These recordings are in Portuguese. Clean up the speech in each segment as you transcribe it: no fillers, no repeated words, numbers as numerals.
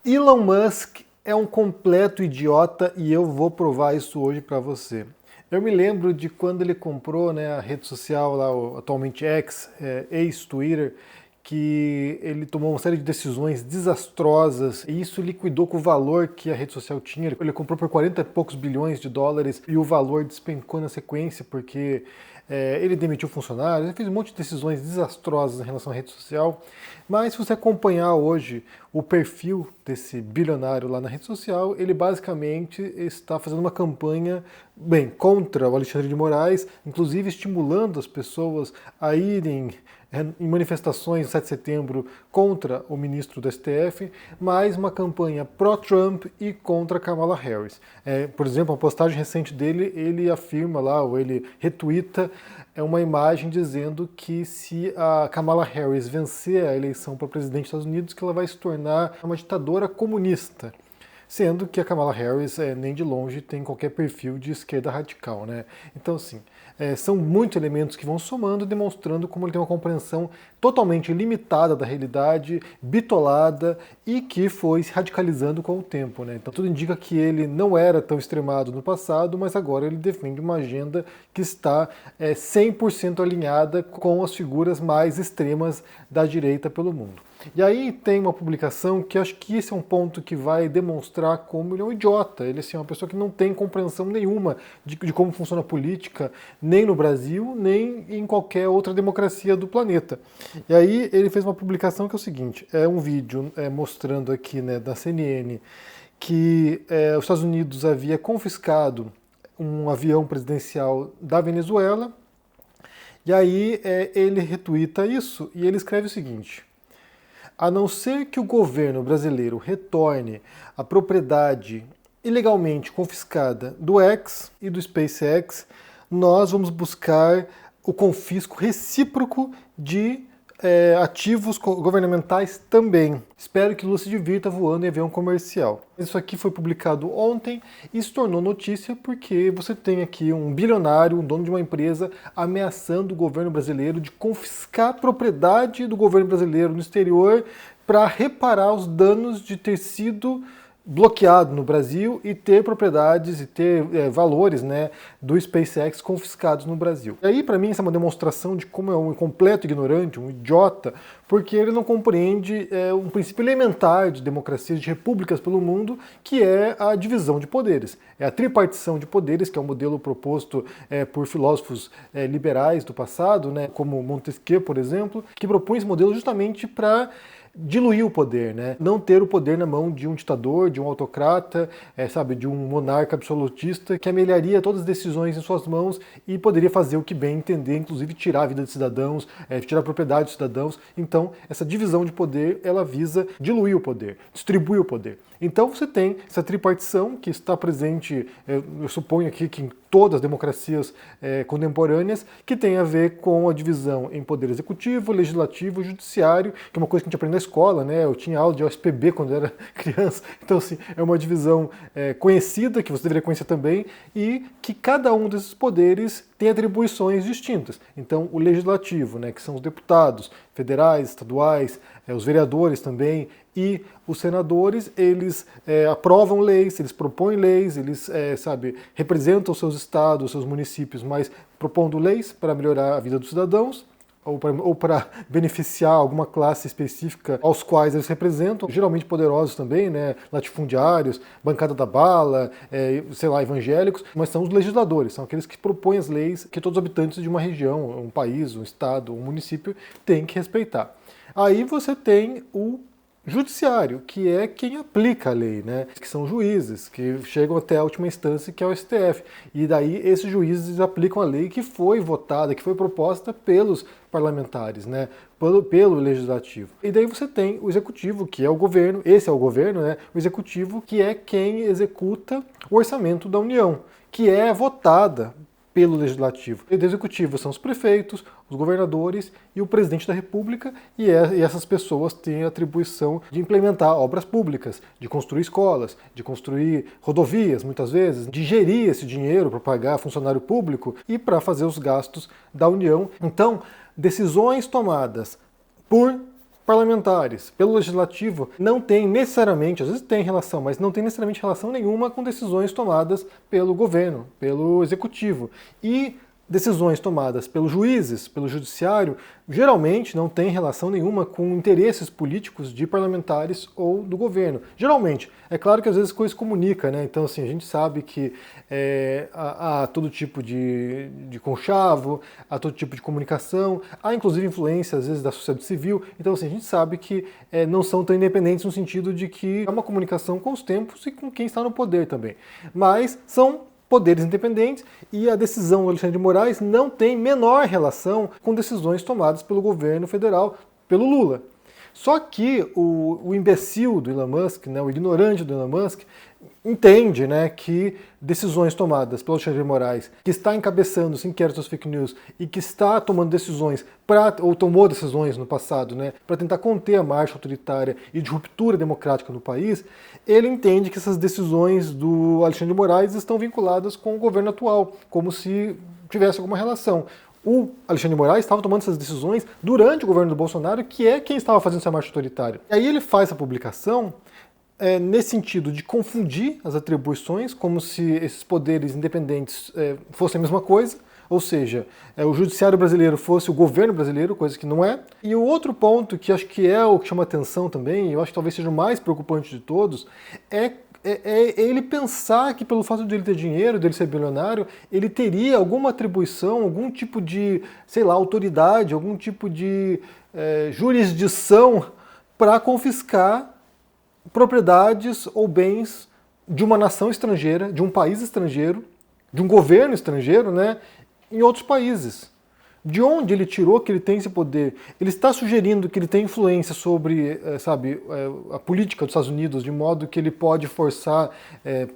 Elon Musk é um completo idiota e eu vou provar isso hoje para você. Eu me lembro de quando ele comprou, né, a rede social lá, atualmente X, ex-Twitter, que ele tomou uma série de decisões desastrosas e isso liquidou com o valor que a rede social tinha. Ele comprou por 40 e poucos bilhões de dólares e o valor despencou na sequência porque ele demitiu funcionários, ele fez um monte de decisões desastrosas em relação à rede social. Mas se você acompanhar hoje o perfil desse bilionário lá na rede social, ele basicamente está fazendo uma campanha, bem, contra o Alexandre de Moraes, inclusive estimulando as pessoas a irem em manifestações no 7 de setembro contra o ministro do STF, mais uma campanha pró-Trump e contra Kamala Harris. Por exemplo, uma postagem recente dele, ele afirma lá, ou ele retuita uma imagem dizendo que se a Kamala Harris vencer a eleição para presidente dos Estados Unidos, que ela vai se tornar uma ditadora comunista. Sendo que a Kamala Harris nem de longe tem qualquer perfil de esquerda radical, né? Então, assim, são muitos elementos que vão somando, demonstrando como ele tem uma compreensão totalmente limitada da realidade, bitolada e que foi se radicalizando com o tempo, né? Então, tudo indica que ele não era tão extremado no passado, mas agora ele defende uma agenda que está 100% alinhada com as figuras mais extremas da direita pelo mundo. E aí tem uma publicação que acho que esse é um ponto que vai demonstrar como ele é um idiota. Ele assim, é uma pessoa que não tem compreensão nenhuma de como funciona a política, nem no Brasil, nem em qualquer outra democracia do planeta. E aí ele fez uma publicação que é o seguinte, é um vídeo mostrando aqui, né, da CNN que os Estados Unidos havia confiscado um avião presidencial da Venezuela, e aí ele retuita isso e ele escreve o seguinte: a não ser que o governo brasileiro retorne a propriedade ilegalmente confiscada do X e do SpaceX, nós vamos buscar o confisco recíproco de ativos governamentais também. Espero que Lula se divirta voando em avião comercial. Isso aqui foi publicado ontem e se tornou notícia porque você tem aqui um bilionário, um dono de uma empresa, ameaçando o governo brasileiro de confiscar a propriedade do governo brasileiro no exterior para reparar os danos de ter sido bloqueado no Brasil e ter propriedades e ter valores, né, do SpaceX confiscados no Brasil. E aí, para mim, isso é uma demonstração de como é um completo ignorante, um idiota, porque ele não compreende um princípio elementar de democracias, de repúblicas pelo mundo, que é a divisão de poderes. É a tripartição de poderes, que é um modelo proposto por filósofos liberais do passado, né, como Montesquieu, por exemplo, que propõe esse modelo justamente para diluir o poder, né? Não ter o poder na mão de um ditador, de um autocrata, de um monarca absolutista que amelharia todas as decisões em suas mãos e poderia fazer o que bem entender, inclusive tirar a vida de cidadãos, tirar a propriedade dos cidadãos. Então, essa divisão de poder, ela visa diluir o poder, distribuir o poder. Então você tem essa tripartição que está presente, eu suponho aqui que em todas as democracias contemporâneas, que tem a ver com a divisão em poder executivo, legislativo e judiciário, que é uma coisa que a gente aprende na escola, né? Eu tinha aula de OSPB quando eu era criança, então assim, é uma divisão conhecida, que você deveria conhecer também, e que cada um desses poderes tem atribuições distintas. Então o legislativo, né, que são os deputados federais, estaduais, os vereadores também, e os senadores, eles aprovam leis, eles propõem leis, eles, representam os seus estados, os seus municípios, mas propondo leis para melhorar a vida dos cidadãos, ou para beneficiar alguma classe específica aos quais eles representam, geralmente poderosos também, né, latifundiários, bancada da bala, evangélicos, mas são os legisladores, são aqueles que propõem as leis que todos os habitantes de uma região, um país, um estado, um município têm que respeitar. Aí você tem o judiciário, que é quem aplica a lei, né? Que são juízes, que chegam até a última instância, que é o STF. E daí esses juízes aplicam a lei que foi votada, que foi proposta pelos parlamentares, né? Pelo legislativo. E daí você tem o executivo, que é o governo, esse é o governo, né? O executivo, que é quem executa o orçamento da União, que é votada pelo legislativo. E do executivo são os prefeitos, os governadores e o presidente da República, e essas pessoas têm a atribuição de implementar obras públicas, de construir escolas, de construir rodovias, muitas vezes, de gerir esse dinheiro para pagar funcionário público e para fazer os gastos da União. Então, decisões tomadas por parlamentares, pelo legislativo, não tem necessariamente, às vezes tem relação, mas não tem necessariamente relação nenhuma com decisões tomadas pelo governo, pelo executivo. E decisões tomadas pelos juízes, pelo judiciário, geralmente não tem relação nenhuma com interesses políticos de parlamentares ou do governo. Geralmente. É claro que às vezes coisa comunica, né? Então, assim, a gente sabe que há todo tipo de conchavo, há todo tipo de comunicação, há inclusive influência, às vezes, da sociedade civil. Então, assim, a gente sabe que não são tão independentes no sentido de que há uma comunicação com os tempos e com quem está no poder também. Mas são poderes independentes e a decisão do Alexandre de Moraes não tem menor relação com decisões tomadas pelo governo federal, pelo Lula. Só que o imbecil do Elon Musk, né, o ignorante do Elon Musk, entende, né, que decisões tomadas pelo Alexandre de Moraes, que está encabeçando os inquéritos das fake news e que está tomando decisões, ou tomou decisões no passado, né, para tentar conter a marcha autoritária e de ruptura democrática no país, ele entende que essas decisões do Alexandre de Moraes estão vinculadas com o governo atual, como se tivesse alguma relação. O Alexandre de Moraes estava tomando essas decisões durante o governo do Bolsonaro, que é quem estava fazendo essa marcha autoritária. E aí ele faz a publicação nesse sentido de confundir as atribuições, como se esses poderes independentes fossem a mesma coisa, ou seja, o judiciário brasileiro fosse o governo brasileiro, coisa que não é. E o outro ponto, que acho que é o que chama atenção também, e eu acho que talvez seja o mais preocupante de todos, é ele pensar que pelo fato de ele ter dinheiro, dele ser bilionário, ele teria alguma atribuição, algum tipo de, sei lá, autoridade, algum tipo de jurisdição para confiscar propriedades ou bens de uma nação estrangeira, de um país estrangeiro, de um governo estrangeiro, né, em outros países. De onde ele tirou que ele tem esse poder? Ele está sugerindo que ele tem influência sobre, a política dos Estados Unidos, de modo que ele pode forçar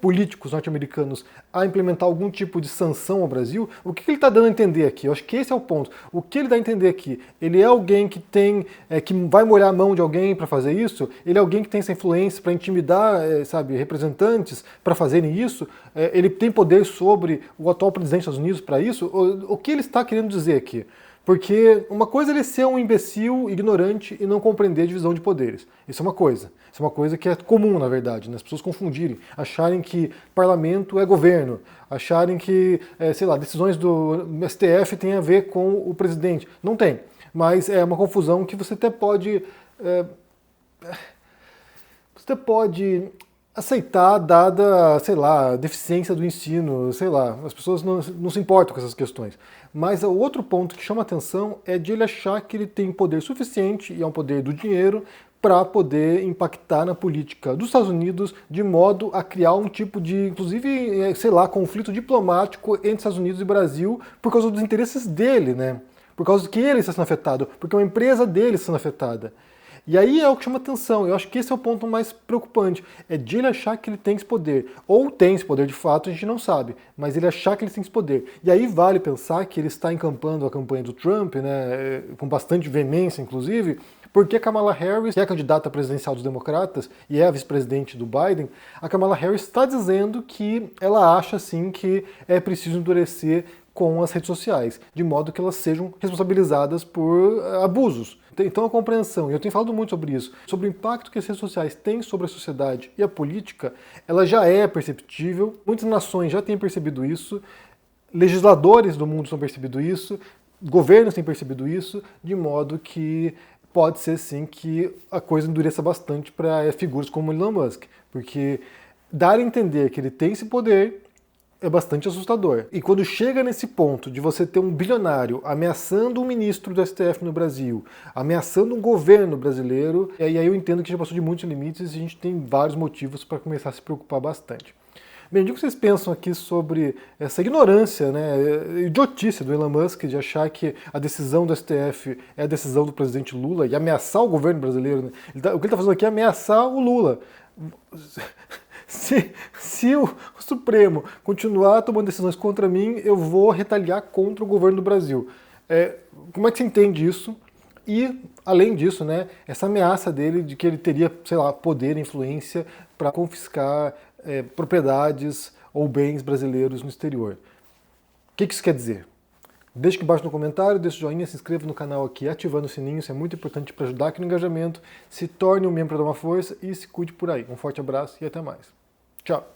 políticos norte-americanos a implementar algum tipo de sanção ao Brasil? O que ele está dando a entender aqui? Eu acho que esse é o ponto. O que ele dá a entender aqui? Ele é alguém que que vai molhar a mão de alguém para fazer isso? Ele é alguém que tem essa influência para intimidar, representantes para fazerem isso? Ele tem poder sobre o atual presidente dos Estados Unidos para isso? O que ele está querendo dizer aqui? Porque uma coisa é ele ser um imbecil, ignorante e não compreender a divisão de poderes. Isso é uma coisa. Isso é uma coisa que é comum, na verdade, né? As pessoas confundirem, acharem que parlamento é governo, acharem que, decisões do STF têm a ver com o presidente. Não tem. Mas é uma confusão que você até pode aceitar, dada, a deficiência do ensino, as pessoas não se importam com essas questões. Mas o outro ponto que chama atenção é de ele achar que ele tem poder suficiente, e é um poder do dinheiro, para poder impactar na política dos Estados Unidos de modo a criar um tipo de, inclusive, conflito diplomático entre Estados Unidos e Brasil por causa dos interesses dele, né? Por causa que ele está sendo afetado, porque uma empresa dele está sendo afetada. E aí é o que chama atenção, eu acho que esse é o ponto mais preocupante, é de ele achar que ele tem esse poder, ou tem esse poder de fato, a gente não sabe, mas ele achar que ele tem esse poder. E aí vale pensar que ele está encampando a campanha do Trump, né, com bastante veemência inclusive, porque a Kamala Harris, que é a candidata presidencial dos democratas e é a vice-presidente do Biden, a Kamala Harris está dizendo que ela acha sim que é preciso endurecer com as redes sociais, de modo que elas sejam responsabilizadas por abusos. Então a compreensão, e eu tenho falado muito sobre isso, sobre o impacto que as redes sociais têm sobre a sociedade e a política, ela já é perceptível, muitas nações já têm percebido isso, legisladores do mundo têm percebido isso, governos têm percebido isso, de modo que pode ser sim que a coisa endureça bastante para figuras como Elon Musk, porque dar a entender que ele tem esse poder é bastante assustador. E quando chega nesse ponto de você ter um bilionário ameaçando um ministro do STF no Brasil, ameaçando um governo brasileiro, e aí eu entendo que já passou de muitos limites e a gente tem vários motivos para começar a se preocupar bastante. Bem, o que vocês pensam aqui sobre essa ignorância, né, idiotice do Elon Musk de achar que a decisão do STF é a decisão do presidente Lula e ameaçar o governo brasileiro? Né? O que ele está fazendo aqui é ameaçar o Lula. Se o Supremo continuar tomando decisões contra mim, eu vou retaliar contra o governo do Brasil. Como é que você entende isso? E, além disso, né, essa ameaça dele de que ele teria, poder e influência para confiscar propriedades ou bens brasileiros no exterior. O que isso quer dizer? Deixe aqui embaixo no comentário, deixe o joinha, se inscreva no canal aqui ativando o sininho, isso é muito importante para ajudar aqui no engajamento. Se torne um membro para dar uma força e se cuide por aí. Um forte abraço e até mais. Tchau!